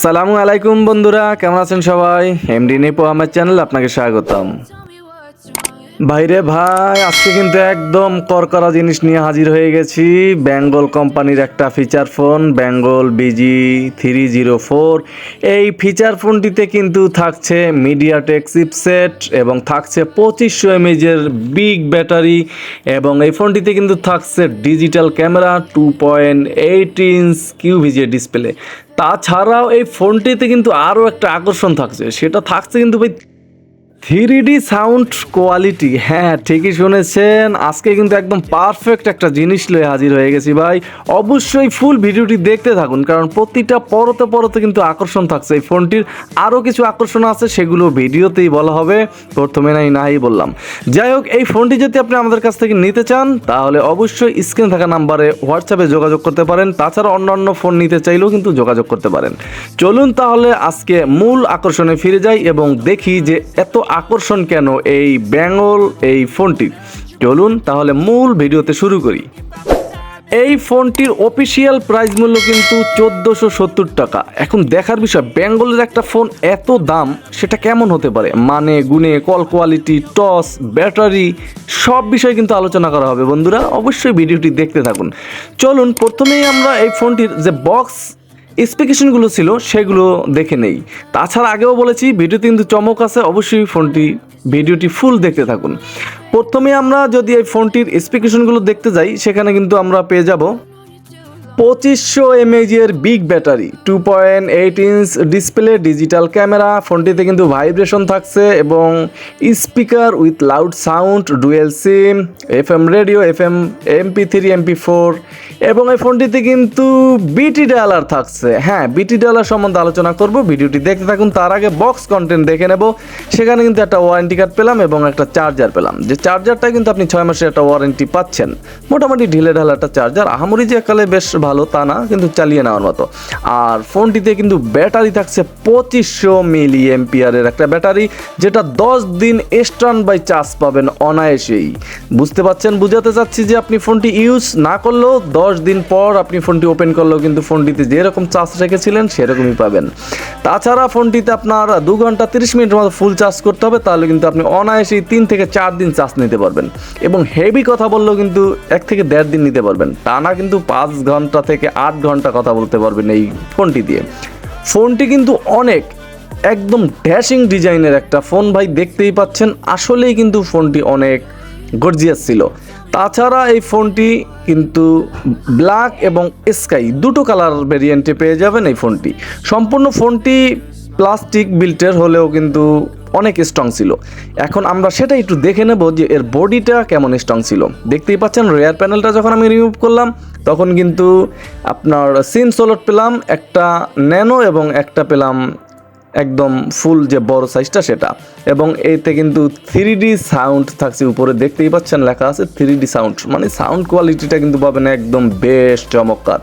সালামু আলাইকুম বন্ধুরা, কেমন আছেন সবাই? mdnipuAhmed চ্যানেল আপনাকে স্বাগতম। ভাইরে ভাই, আজকে কিন্তু একদম করকরা জিনিস নিয়ে হাজির হয়ে গেছি। বেঙ্গল কোম্পানির একটা ফিচার ফোন, বেঙ্গল BG304। এই ফিচার ফোনটিতে কিন্তু থাকছে মিডিয়াটেক চিপসেট এবং থাকছে 2500 mAh বিগ ব্যাটারি, এবং এই ফোনটিতে কিন্তু থাকছে digital camera, 2.8 inch QVGA display. তাছাড়াও এই ফোনটিতে কিন্তু আরও একটা আকর্ষণ থাকছে, সেটা থাকছে কিন্তু ভাই 3D সাউন্ড কোয়ালিটি। হ্যাঁ, ঠিকই শুনেছেন, আজকে কিন্তু একদম পারফেক্ট একটা জিনিস লয়ে হাজির হয়ে গেছি ভাই। অবশ্যই ফুল ভিডিওটি দেখতে থাকুন, কারণ প্রতিটা পরতে পরতে কিন্তু আকর্ষণ থাকছে। এই ফোনটির আরও কিছু আকর্ষণ আছে, সেগুলো ভিডিওতেই বলা হবে, প্রথমে নাই বললাম। যাই হোক, এই ফোনটি যদি আপনি আমাদের কাছ থেকে নিতে চান তাহলে অবশ্যই স্ক্রিনে থাকা নাম্বারে হোয়াটসঅ্যাপে যোগাযোগ করতে পারেন। তাছাড়া অন্যান্য ফোন নিতে চাইলেও কিন্তু যোগাযোগ করতে পারেন। চলুন তাহলে আজকে মূল আকর্ষণে ফিরে যাই এবং দেখি যে এত আকর্ষণ কেন এই বেঙ্গল এই ফোনটি। চলুন তাহলে মূল ভিডিওতে শুরু করি। এই ফোনটির অফিসিয়াল প্রাইস মূল্য কিন্তু 1470 টাকা। এখন দেখার বিষয়, বেঙ্গলের একটা ফোন এত দাম, সেটা কেমন হতে পারে? মানে গুণে, কল কোয়ালিটি, টস, ব্যাটারি, সব বিষয় কিন্তু আলোচনা করা হবে বন্ধুরা। অবশ্যই ভিডিওটি দেখতে থাকুন। চলুন প্রথমেই আমরা এই ফোনটির যে বক্স স্পেসিফিকেশনগুলো ছিল সেগুলো দেখে নেই। তাছাড়া আগেও বলেছি ভিডিওতে কিন্তু চমক আছে, অবশ্যই ভিডিওটি ফুল দেখতে থাকুন। প্রথমে আমরা যদি এই ফোনটির স্পেসিফিকেশনগুলো দেখতে যাই, সেখানে কিন্তু আমরা পেয়ে যাব 2500 mAh big battery, 2.8 inch display, digital camera. ফোনটিতে কিন্তু ভাইব্রেশন থাকছে এবং speaker with loud sound, dual SIM, FM radio, FM MP3 MP4, এবং এই ফোনটিতে কিন্তু বিটি ডায়ালার থাকছে। হ্যাঁ, বিটি ডায়ালার সম্বন্ধে আলোচনা করব, ভিডিওটি দেখতে থাকুন। তার আগে বক্স কন্টেন্ট দেখে নেব। সেখানে কিন্তু একটা ওয়ারেন্টি কার্ড পেলাম এবং একটা চার্জার পেলাম। যে চার্জারটা কিন্তু আপনি 6 মাসের একটা ওয়ারেন্টি পাচ্ছেন। মোটামুটি ঢিলে ঢালা একটা চার্জার, আহামরি যে একালে বেশ ভালো তা না, কিন্তু চালিয়ে নেওয়ার মতো। আর ফোনটিতে কিন্তু ব্যাটারি থাকছে 2500 mAh একটা ব্যাটারি, যেটা 10 দিন স্ট্যান্ড বাই চার্জ পাবেন অনায়াসেই। বুঝতে পারছেন, বুঝাতে চাচ্ছি যে আপনি ফোনটি ইউজ না করলেও 10 দিন পর আপনি ফোনটি ওপেন করলেও কিন্তু ফোনটিতে যেরকম চার্জ রেখেছিলেন সেরকমই পাবেন। তাছাড়া ফোনটিতে আপনার 2 ঘন্টা 30 মিনিটের মতো ফুল চার্জ করতে হবে, তাহলে কিন্তু আপনি অনায়াসেই 3 থেকে 4 দিন চার্জ নিতে পারবেন। এবং হেভি কথা বললেও কিন্তু 1 থেকে 1.5 দিন নিতে পারবেন, তা না কিন্তু 5 ঘন্টা থেকে 8 ঘন্টা কথা বলতে পারবেন এই ফোনটি দিয়ে। ফোনটি কিন্তু একদম ড্যাশিং ডিজাইনের একটা ফোন ভাই, দেখতেই পাচ্ছেন। আসলেই কিন্তু ফোনটি অনেক গর্জিয়াস ছিল। তাছাড়া এই ফোনটি কিন্তু ব্ল্যাক এবং স্কাই দুটো কালার ভেরিয়েন্টে পেয়ে যাবেন এই ফোনটি। সম্পূর্ণ ফোনটি প্লাস্টিক বিল্টের হলেও কিন্তু অনেক স্ট্রং ছিল। এখন আমরা সেটা একটু দেখে নেব যে এর বডিটা কেমন স্ট্রং ছিল। দেখতেই পাচ্ছেন, রেয়ার প্যানেলটা যখন আমি রিমুভ করলাম তখন কিন্তু আপনার সিম স্লট পেলাম একটা ন্যানো এবং একটা পেলাম একদম ফুল যে বড় সাইজটা সেটা। এবং এতে কিন্তু 3D সাউন্ড থাকছে উপরে, দেখতেই পাচ্ছেন লেখা আছে 3D সাউন্ড, মানে সাউন্ড কোয়ালিটিটা কিন্তু পাবেন একদম বেশ চমৎকার।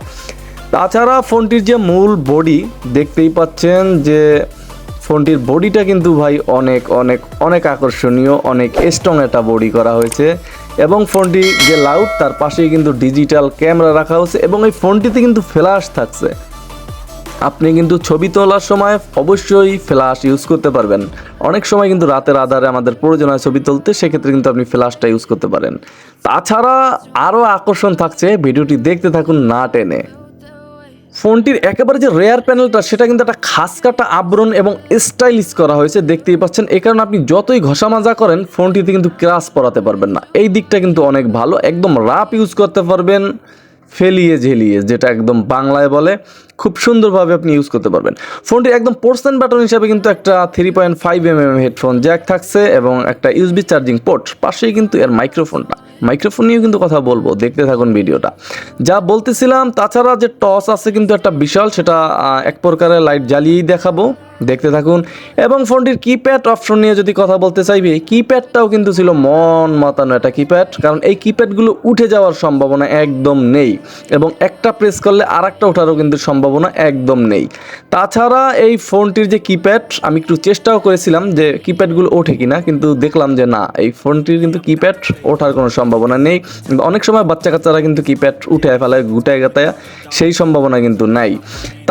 তাছাড়া ফোনটির যে মূল বডি দেখতেই পাচ্ছেন, যে ফোনটির বডিটা কিন্তু ভাই অনেক অনেক অনেক আকর্ষণীয়, অনেক স্ট্রং একটা বডি করা হয়েছে। এবং ফোনটি যে লাউড, তার পাশেই কিন্তু ডিজিটাল ক্যামেরা রাখা হয়েছে, এবং এই ফোনটিতে কিন্তু ফ্ল্যাশ থাকছে। আপনি কিন্তু ছবি তোলার সময় অবশ্যই ফ্ল্যাশ ইউজ করতে পারবেন। অনেক সময় কিন্তু রাতের আধারে আমাদের প্রয়োজন হয় ছবি তুলতে, সেক্ষেত্রে কিন্তু আপনি ফ্ল্যাশটা ইউজ করতে পারেন। তাছাড়া আরও আকর্ষণ থাকছে, ভিডিওটি দেখতে থাকুন না টেনে। ফোনটির একেবারে যে রেয়ার প্যানেলটা, সেটা কিন্তু একটা খাস কাটা আবরণ এবং স্টাইলিশ করা হয়েছে, দেখতেই পাচ্ছেন। এই কারণে আপনি যতই ঘষা মাজা করেন ফোনটিতে কিন্তু ক্রাশ পড়াতে পারবেন না। এই দিকটা কিন্তু অনেক ভালো, একদম রাফ ইউজ করতে পারবেন, ফেলিয়ে ঝেলিয়ে, যেটা একদম বাংলায় বলে, খুব সুন্দরভাবে আপনি ইউজ করতে পারবেন। ফোনটির একদম পোর্টস বাটন হিসাবে কিন্তু একটা 3.5mm হেডফোন জ্যাক থাকছে এবং একটা ইউএসবি চার্জিং পোর্ট। পাশেই কিন্তু এর মাইক্রোফোন নিয়েও কিন্তু কথা বলবো, দেখতে থাকুন ভিডিওটা। যা বলতেছিলাম, তাছাড়া যে টস আছে কিন্তু একটা বিশাল, সেটা এক প্রকারের লাইট জ্বালিয়েই দেখাবো, দেখতে থাকুন। এবং ফোনটির কিপ্যাড অপশন নিয়ে যদি কথা বলতে চাইবে, কিপ্যাডটাও কিন্তু ছিল মন মাতানো একটা কিপ্যাড, কারণ এই কিপ্যাডগুলো উঠে যাওয়ার সম্ভাবনা একদম নেই, এবং একটা প্রেস করলে আর একটা ওঠারও কিন্তু সম্ভাবনা একদম নেই। তাছাড়া এই ফোনটির যে কিপ্যাড, আমি একটু চেষ্টাও করেছিলাম যে কিপ্যাডগুলো ওঠে কিনা, কিন্তু দেখলাম যে না, এই ফোনটির কিন্তু কিপ্যাড ওঠার কোনো সম্ভাবনা নেই। অনেক সময় বাচ্চা কাচ্চারা কিন্তু কিপ্যাড উঠে ফেলায় গুটায় গাতায়, সেই সম্ভাবনা কিন্তু নাই।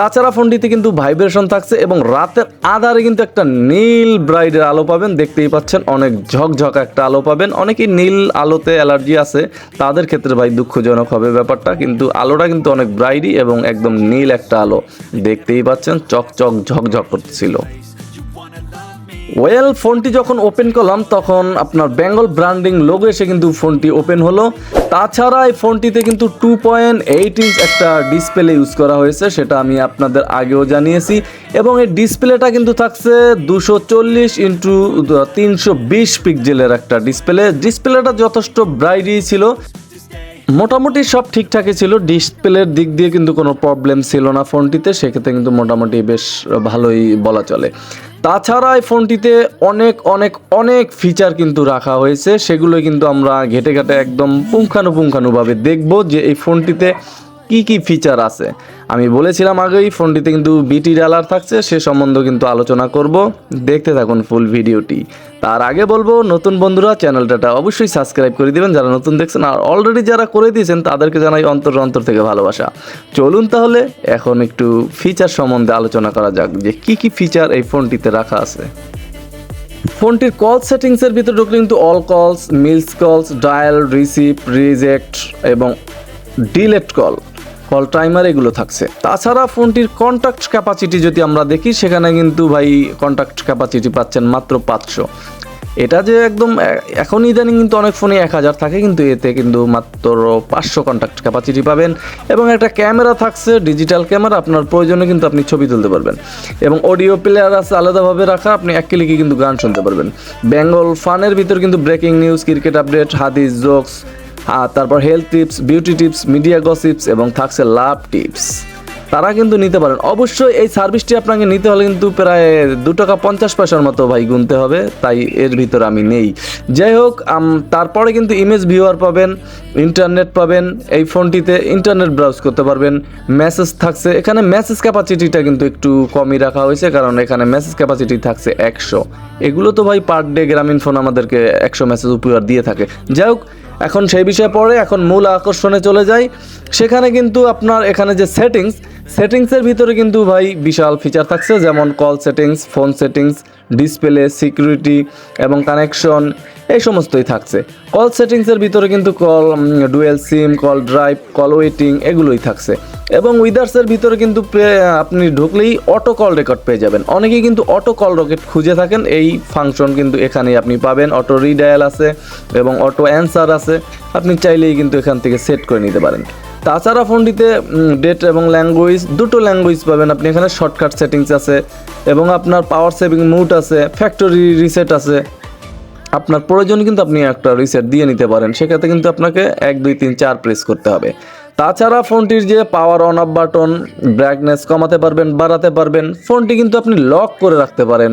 তাছাড়া ফোনটিতে কিন্তু ভাইব্রেশন থাকছে এবং রাতের আধারে কিন্তু একটা নীল ব্রাইটের আলো পাবেন, দেখতেই পাচ্ছেন অনেক ঝকঝক একটা আলো পাবেন। অনেকেই নীল আলোতে অ্যালার্জি আছে, তাদের ক্ষেত্রে ভাই দুঃখজনক হবে ব্যাপারটা, কিন্তু আলোটা কিন্তু অনেক ব্রাইটই এবং একদম নীল একটা আলো, দেখতেই পাচ্ছেন চকচক ঝকঝক করতেছিল। ওয়েল, ফোনটি যখন ওপেন করলাম তখন আপনার বেঙ্গল ব্র্যান্ডিং লোগো এসে কিন্তু ফোনটি ওপেন হলো। তাছাড়া এই ফোনটিতে কিন্তু 2.8 ইঞ্চ একটা ডিসপ্লে ইউজ করা হয়েছে, সেটা আমি আপনাদের আগেও জানিয়েছি। এবং এই ডিসপ্লেটা কিন্তু থাকছে 240x320 পিক্সেলের একটা ডিসপ্লেটা যথেষ্ট ব্রাইটই ছিল, মোটামুটি সব ঠিকঠাকই ছিল। ডিসপ্লের দিক দিয়ে কিন্তু কোনো প্রবলেম ছিল না ফোনটিতে, সেক্ষেত্রে কিন্তু মোটামুটি বেশ ভালোই বলা চলে। তাছাড়া এই ফোনটিতে অনেক অনেক অনেক ফিচার কিন্তু রাখা হয়েছে, সেগুলো কিন্তু আমরা ঘেটে ঘেটে একদম পুঙ্খানুপুঙ্খানুভাবে দেখব যে এই ফোনটিতে কি কি ফিচার আছে। আমি বলেছিলাম আগেই ফোনটিতে কিন্তু বিটি ডালার থাকছে, সে সম্বন্ধে কিন্তু আলোচনা করব, দেখতে থাকুন ফুল ভিডিওটি। তার আগে বলবো নতুন বন্ধুরা চ্যানেলটা অবশ্যই সাবস্ক্রাইব করে দিবেন যারা নতুন দেখছেন, আর অলরেডি যারা করে দিয়েছেন তাদেরকে জানাই অন্তর থেকে ভালোবাসা। চলুন তাহলে এখন একটু ফিচার সম্বন্ধে আলোচনা করা যাক যে কি কি ফিচার এই ফোনটিতে রাখা আছে। ফোনটির কল সেটিংসের ভিতরে ঢুকলে কিন্তু অল কলস, মিস কলস, ডায়াল, রিসিভ, রিজেক্ট এবং ডিলেট কল টাইমার এগুলো থাকছে। তাছাড়া ফোনটির কন্ট্যাক্ট ক্যাপাসিটি যদি আমরা দেখি, সেখানে কিন্তু ভাই কন্ট্যাক্ট ক্যাপাসিটি পাচ্ছেন মাত্র 500। এটা যে একদম এখন ইদানিং কিন্তু অনেক ফোনে 1000 থাকে, কিন্তু এতে কিন্তু মাত্র 500 কন্ট্যাক্ট ক্যাপাসিটি পাবেন। এবং একটা ক্যামেরা থাকছে, ডিজিটাল ক্যামেরা, আপনার প্রয়োজনে কিন্তু আপনি ছবি তুলতে পারবেন। এবং অডিও প্লেয়ার আছে আলাদাভাবে রাখা, আপনি এক ক্লিকে কিন্তু গান শুনতে পারবেন। বেঙ্গল ফানের ভিতর কিন্তু ব্রেকিং নিউজ, ক্রিকেট আপডেট, হাদিস, জোকস, তারপর health tips, beauty tips, media gossips এবং থাকছে লাভ টিপস, তারা কিন্তু নিতে পারেন। অবশ্যই এই সার্ভিসটি আপনাকে নিতে হলে কিন্তু প্রায় 2 টাকা 50 পয়সার মতো ভাই গুনতে হবে, তাই এর ভিতর আমি নেই। যাই হোক, তারপরে কিন্তু ইমেজ ভিউয়ার পাবেন, ইন্টারনেট পাবেন, এই ফোনটিতে ইন্টারনেট ব্রাউজ করতে পারবেন, মেসেজ থাকছে। এখানে মেসেজ ক্যাপাসিটিটা কিন্তু একটু কমই রাখা হয়েছে, কারণ এখানে মেসেজ ক্যাপাসিটি থাকছে 100। এগুলো তো ভাই পার ডে গ্রামীণ ফোন আমাদেরকে 100 মেসেজ উপহার দিয়ে থাকে। যাই হোক, এখন সেই বিষয়ে পরে এখন মূল আকর্ষণে চলে যাই। সেখানে কিন্তু আপনার এখানে যে সেটিংসের ভিতরে কিন্তু ভাই বিশাল ফিচার থাকছে, যেমন call settings, phone settings, display, security এবং কানেকশন, এই সমস্তই থাকছে। কল সেটিংসের ভিতরে কিন্তু কল, ডুয়েল সিম, কল ড্রাইভ, কল ওয়েটিং এগুলোই থাকছে। এবং উইদার্সের ভিতরে কিন্তু আপনি ঢুকলেই অটো কল রেকর্ড পেয়ে যাবেন। অনেকেই কিন্তু অটো কল রেকর্ড খুঁজে থাকেন, এই ফাংশন কিন্তু এখানেই আপনি পাবেন। অটো রিডায়াল আছে এবং অটো অ্যান্সার আছে, আপনি চাইলেই কিন্তু এখান থেকে সেট করে নিতে পারেন। তাছাড়া ফোনটিতে ডেট এবং ল্যাঙ্গুয়েজ, দুটো ল্যাঙ্গুয়েজ পাবেন আপনি এখানে। শর্টকাট সেটিংস আছে এবং আপনার পাওয়ার সেভিং মুড আছে, ফ্যাক্টরি রিসেট আছে। আপনার প্রয়োজনে কিন্তু আপনি একটা রিসেট দিয়ে নিতে পারেন, সেক্ষেত্রে কিন্তু আপনাকে 1 2 3 4 প্রেস করতে হবে। তাছাড়া ফোনটির যে power on of button, brightness কমাতে পারবেন, বাড়াতে পারবেন। ফোনটি কিন্তু আপনি লক করে রাখতে পারেন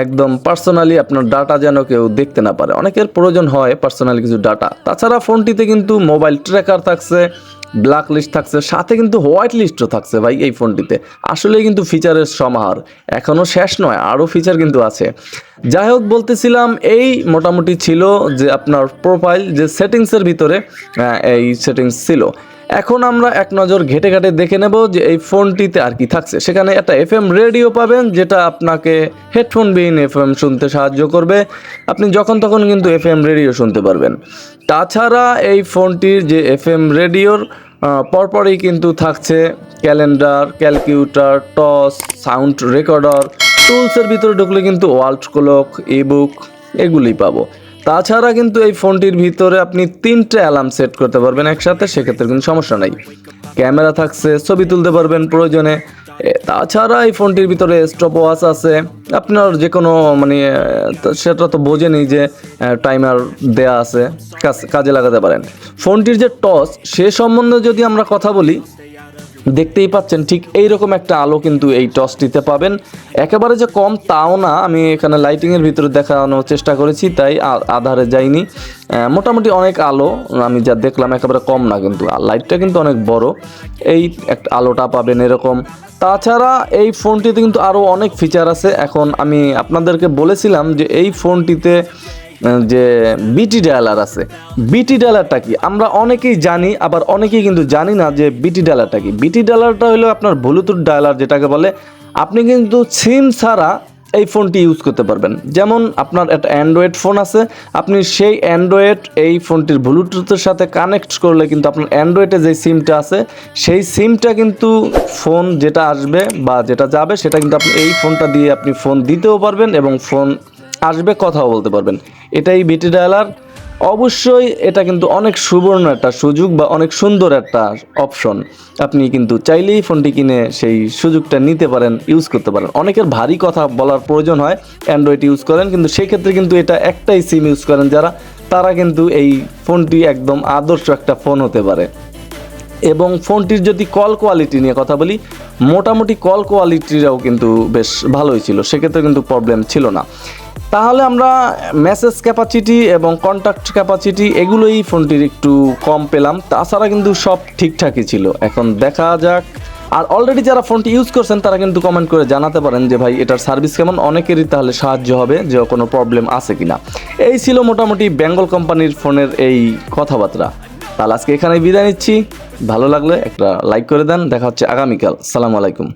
একদম পার্সোনালি, আপনার ডাটা যেন কেউ দেখতে না পারে, অনেকের প্রয়োজন হয় পার্সোনালি কিছু ডাটা। তাছাড়া ফোনটিতে কিন্তু মোবাইল ট্র্যাকার থাকছে, ব্ল্যাক লিস্ট থাকছে, সাথে কিন্তু হোয়াইট লিস্টও থাকছে ভাই এই ফোনটিতে। আসলেই কিন্তু ফিচারের সমাহার, এখনও শেষ নয়, আরও ফিচার কিন্তু আছে। যাই হোক, বলতেছিলাম এই মোটামুটি ছিল যে আপনার প্রোফাইল যে সেটিংসের ভিতরে এই সেটিংস ছিল। এখন আমরা এক নজর ঘেটে ঘাটে দেখে নেব যে এই ফোনটিতে আর কি থাকছে। সেখানে একটা এফএম রেডিও পাবেন, যেটা আপনাকে হেডফোন বিহীন এফএম শুনতে সাহায্য করবে। আপনি যখন তখন কিন্তু এফএম রেডিও শুনতে পারবেন। তাছাড়া এই ফোনটির যে এফএম রেডিওর পরপরই কিন্তু থাকছে calendar, calculator, torch, sound recorder. টুলসের ভিতরে ঢুকলে কিন্তু ওয়ার্ল্ড ক্লক, ইবুক এগুলি পাবো। তাছাড়া কিন্তু এই ফোনটির ভিতরে আপনি 3টে অ্যালার্ম সেট করতে পারবেন একসাথে, সেক্ষেত্রে কোনো সমস্যা নাই। ক্যামেরা থাকছে, ছবি তুলতে পারবেন প্রয়োজনে। তাছাড়া এই ফোনটির ভিতরে স্টপ ওয়াচ আছে, আপনার যে কোনো সেটা তো বোঝেনি যে টাইমার দেয়া আছে, কাজে লাগাতে পারেন। ফোনটির যে টস, সে সম্বন্ধে যদি আমরা কথা বলি, দেখতেই পাচ্ছেন ঠিক এইরকম একটা আলো কিন্তু এই টসটিতে পাবেন। একেবারে যে কম তাও না, আমি এখানে লাইটিংয়ের ভিতরে দেখানোর চেষ্টা করেছি, তাই আধারে যাইনি। মোটামুটি অনেক আলো আমি যা দেখলাম, একেবারে কম না, কিন্তু লাইটটা কিন্তু অনেক বড়। এই একটা আলোটা পাবেন এরকম। তাছাড়া এই ফোনটিতে কিন্তু আরও অনেক ফিচার আছে। এখন আমি আপনাদেরকে বলেছিলাম যে এই ফোনটিতে যে বিটি ডায়ালার আছে। বিটি ডায়ালারটা কি আমরা অনেকেই জানি, আবার অনেকেই কিন্তু জানি না যে বিটি ডায়ালারটা কি। বিটি ডায়ালারটা হলো আপনার ব্লুটুথ ডায়ালার যেটাকে বলে। আপনি কিন্তু সিম ছাড়া এই ফোনটি ইউজ করতে পারবেন। যেমন আপনার একটা অ্যান্ড্রয়েড ফোন আছে, আপনি সেই অ্যান্ড্রয়েড এই ফোনটির ব্লুটুথের সাথে কানেক্ট করলে কিন্তু আপনার অ্যান্ড্রয়েডে যে সিমটা আছে সেই সিমটা কিন্তু ফোন যেটা আসবে বা যেটা যাবে সেটা কিন্তু আপনি এই ফোনটা দিয়ে আপনি ফোন দিতেও পারবেন এবং ফোন আসবে, কথাও বলতে পারবেন। এটাই বিটি ডায়ালার। অবশ্যই এটা কিন্তু অনেক সুবর্ণ একটা সুযোগ বা অনেক সুন্দর একটা অপশন। আপনি কিন্তু চাইলেই ফোনটি কিনে সেই সুযোগটা নিতে পারেন, ইউজ করতে পারেন। অনেকের ভারী কথা বলার প্রয়োজন হয়, অ্যান্ড্রয়েড ইউজ করেন, কিন্তু সেই ক্ষেত্রে কিন্তু এটা একটাই সিম ইউজ করেন যারা, তারা কিন্তু এই ফোনটি একদম আদর্শ একটা ফোন হতে পারে। এবং ফোনটির যদি কল কোয়ালিটি নিয়ে কথা বলি, মোটামুটি কল কোয়ালিটিটাও কিন্তু বেশ ভালোই ছিল, সেক্ষেত্রে কিন্তু প্রবলেম ছিল না। তাহলে আমরা মেসেজ ক্যাপাসিটি এবং কন্ট্যাক্ট ক্যাপাসিটি এগুলোই ফোনটির একটু কম পেলাম, তাছাড়া কিন্তু সব ঠিকঠাকই ছিল। এখন দেখা যাক। আর অলরেডি যারা ফোনটি ইউজ করছেন তারা কিন্তু কমেন্ট করে জানাতে পারেন যে ভাই এটার সার্ভিস কেমন, অনেকেরই তাহলে সাহায্য হবে যে কোনো প্রবলেম আছে কিনা। এই ছিল মোটামুটি বেঙ্গল কোম্পানির ফোনের এই কথাবার্তা। তাহলে আজকে এখানেই বিদায় নিচ্ছি। ভালো লাগলে একটা লাইক করে দেন। দেখা হচ্ছে আগামীকাল। আসসালামু আলাইকুম।